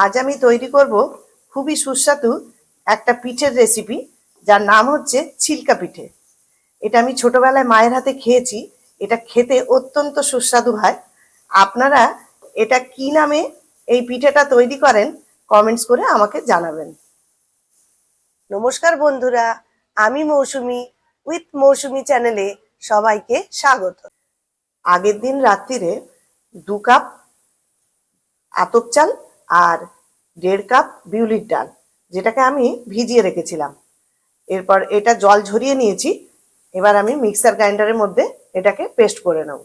আজ আমি তৈরি করব খুবই সুস্বাদু একটা পিঠের রেসিপি, যার নাম হচ্ছে ছিলকা পিঠে। এটা আমি ছোটবেলায় মায়ের হাতে খেয়েছি। এটা খেতে অত্যন্ত সুস্বাদু হয়। আপনারা এটা কি নামে এই পিঠেটা তৈরি করেন কমেন্টস করে আমাকে জানাবেন। নমস্কার বন্ধুরা, আমি মৌসুমি উইথ মৌসুমি চ্যানেলে সবাইকে স্বাগত। আগের দিন রাত্রিরে 2 কাপ আতপ চাল আর 1.5 কাপ বিউলির ডাল, যেটাকে আমি ভিজিয়ে রেখেছিলাম। এরপর এটা জল ঝরিয়ে নিয়েছি। এবার আমি মিক্সার গ্রাইন্ডারের মধ্যে এটাকে পেস্ট করে নেব।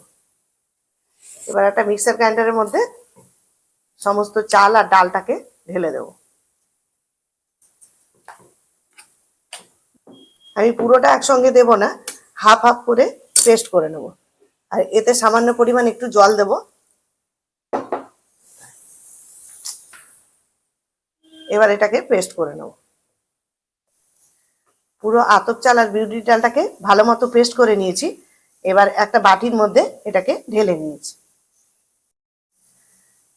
এবার একটা মিক্সার গ্রাইন্ডারের মধ্যে সমস্ত চাল আর ডালটাকে ঢেলে দেব। আমি পুরোটা একসঙ্গে দেব না, হাফ হাফ করে পেস্ট করে নেব। আর এতে সামান্য পরিমাণ একটু জল দেব। এবার এটাকে পেস্ট করে নেব। পুরো আতপ চাল আর বিউলির ডালটাকে ভালো মতো পেস্ট করে নিয়েছি। এবার একটা বাটির মধ্যে এটাকে ঢেলে নিয়েছি।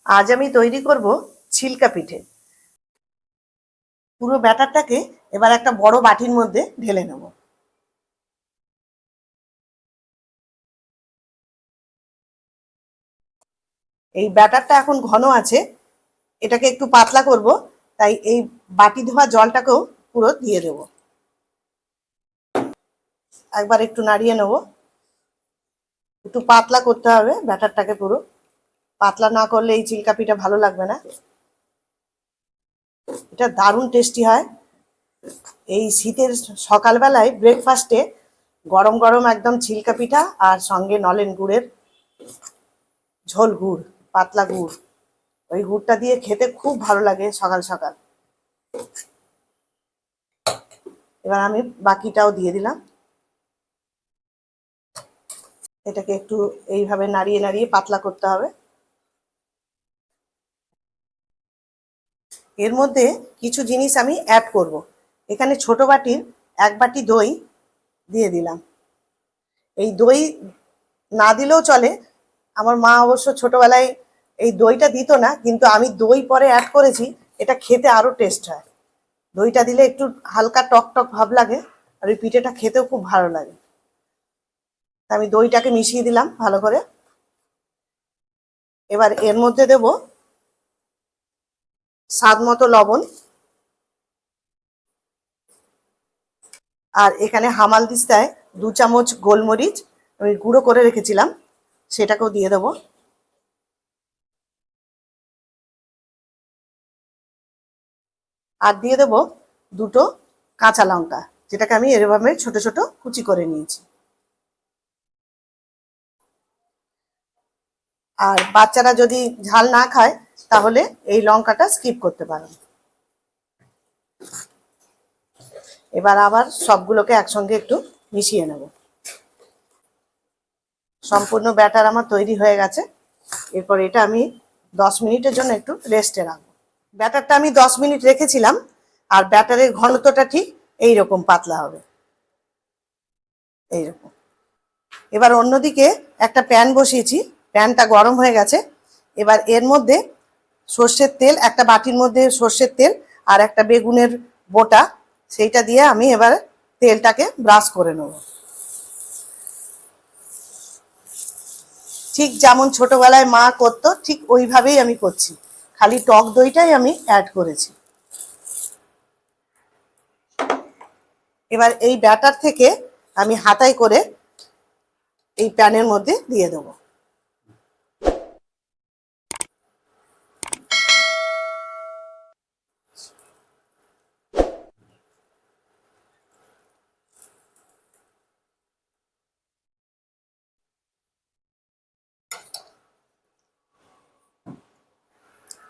আজ আমি তৈরি করব ছিলকা পিঠে। পুরো ব্যাটারটাকে এবার একটা বড় বাটির মধ্যে ঢেলে নেব। এই ব্যাটারটা এখন ঘন আছে, এটাকে একটু পাতলা করব, তাই এই বাটি ধোয়া জলটাকেও পুরো দিয়ে দেব। একবার একটু নাড়িয়ে নেব। একটু পাতলা করতে হবে ব্যাটারটাকে, পুরো পাতলা না করলে এই চিলকা পিঠা ভালো লাগবে না। এটা দারুণ টেস্টি হয়। এই শীতের সকালবেলায় ব্রেকফাস্টে গরম গরম একদম চিলকা পিঠা, আর সঙ্গে নলেন গুড়ের ঝোল গুড়, পাতলা গুড়, ওই গুড়টা দিয়ে খেতে খুব ভালো লাগে সকাল সকাল। এবার আমি বাকিটাও দিয়ে দিলাম। এটাকে একটু এইভাবে নাড়িয়ে নাড়িয়ে পাতলা করতে হবে। এর মধ্যে কিছু জিনিস আমি অ্যাড করব। এখানে ছোট বাটির 1 বাটি দই দিয়ে দিলাম। এই দই না দিলেও চলে। আমার মা অবশ্য ছোটবেলায় এই দইটা দিত না, কিন্তু আমি দই পরে অ্যাড করেছি। এটা খেতে আরো টেস্ট হয়। দইটা দিলে একটু হালকা টক টক ভাব লাগে, আর ওই পিঠেটা খেতেও খুব ভালো লাগে। আমি দইটাকে মিশিয়ে দিলাম ভালো করে। এবার এর মধ্যে দেব স্বাদ মতো লবণ, আর এখানে হামাল দিস্তায় 2 চামচ গোলমরিচ আমি গুঁড়ো করে রেখেছিলাম, সেটাকেও দিয়ে দেবো। আর দিয়ে দেবো 2টো কাঁচা লঙ্কা, যেটাকে আমি এরভাবে ছোট ছোট কুচি করে নিয়েছি। আর বাচ্চারা যদি ঝাল না খায় তাহলে এই লঙ্কাটা স্কিপ করতে পারেন। এবার আবার সবগুলোকে একসঙ্গে একটু মিশিয়ে নেব। সম্পূর্ণ ব্যাটার আমার তৈরি হয়ে গেছে। এরপর এটা আমি 10 মিনিটের জন্য একটু রেস্টে রাখবো। ব্যাটারটা আমি 10 মিনিট রেখেছিলাম, আর ব্যাটারের ঘনত্বটা ঠিক এইরকম পাতলা হবে, এইরকম। এবার অন্যদিকে একটা প্যান বসিয়েছি, প্যানটা গরম হয়ে গেছে। এবার এর মধ্যে সর্ষের তেল, একটা বাটির মধ্যে সর্ষের তেল আর একটা বেগুনের বোটা, সেইটা দিয়ে আমি এবার তেলটাকে ব্রাশ করে নেব। ঠিক যেমন ছোটবেলায় মা করতো ঠিক ওইভাবেই আমি করছি, খালি টক দইটাই আমি অ্যাড করেছি। এবার এই ব্যাটার থেকে আমি হাতায় করে এই প্যানের মধ্যে দিয়ে দেবো।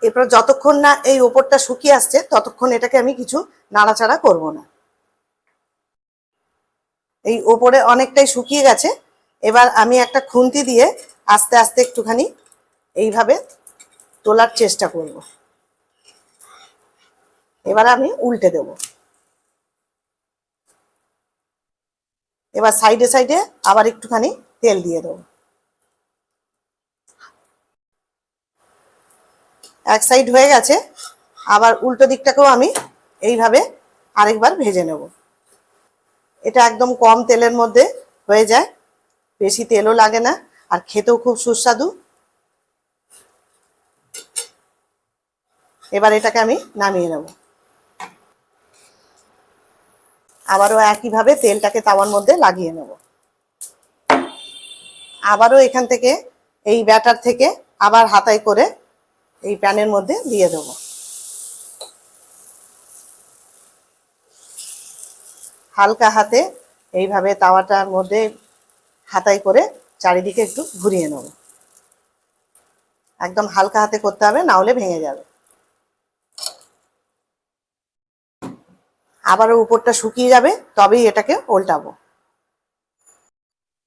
এরপর যতক্ষণ না এই ওপরটা শুকিয়ে আসছে ততক্ষণ এটাকে আমি কিছু নাড়াচাড়া করব না। এই ওপরে অনেকটাই শুকিয়ে গেছে। এবার আমি একটা খুন্তি দিয়ে আস্তে আস্তে একটুখানি এইভাবে তোলার চেষ্টা করব। এবার আমি উল্টে দেব। এবার সাইডে সাইডে আবার একটুখানি তেল দিয়ে দেবো। এক সাইড হয়ে গেছে, আবার উল্টো দিকটাকেও আমি এইভাবে আরেকবার ভেজে নেব। এটা একদম কম তেলের মধ্যে হয়ে যায়, বেশি তেলও লাগে না, আর খেতেও খুব সুস্বাদু। এবার এটাকে আমি নামিয়ে নেব। আবারও একইভাবে তেলটাকে তাওয়ার মধ্যে লাগিয়ে নেব। আবারও এখান থেকে এই ব্যাটার থেকে আবার হাতায় করে এই প্যানের মধ্যে দিয়ে দেব। হালকা হাতে এইভাবে তাওয়াটার মধ্যে হাতায় করে চারিদিকে একটু ঘুরিয়ে নেব। একদম হালকা হাতে করতে হবে, না হলে ভেঙে যাবে। আবারও উপরটা শুকিয়ে যাবে, তবেই এটাকে উল্টাবো।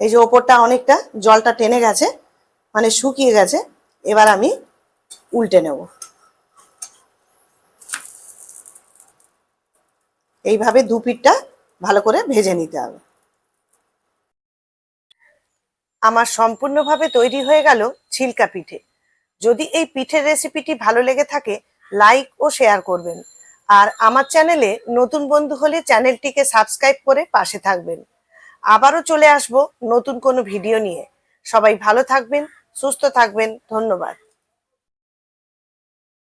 এই যে ওপরটা অনেকটা জলটা টেনে গেছে, মানে শুকিয়ে গেছে। এবার আমি উল্টে নেব। এইভাবে দু পিঠটা ভালো করে ভেজে নিতে হবে। আমার সম্পূর্ণভাবে তৈরি হয়ে গেল ছিলকা পিঠে। যদি এই পিঠের রেসিপিটি ভালো লেগে থাকে, লাইক ও শেয়ার করবেন। আর আমার চ্যানেলে নতুন বন্ধু হলে চ্যানেলটিকে সাবস্ক্রাইব করে পাশে থাকবেন। আবারও চলে আসব নতুন কোনো ভিডিও নিয়ে। সবাই ভালো থাকবেন, সুস্থ থাকবেন। ধন্যবাদ।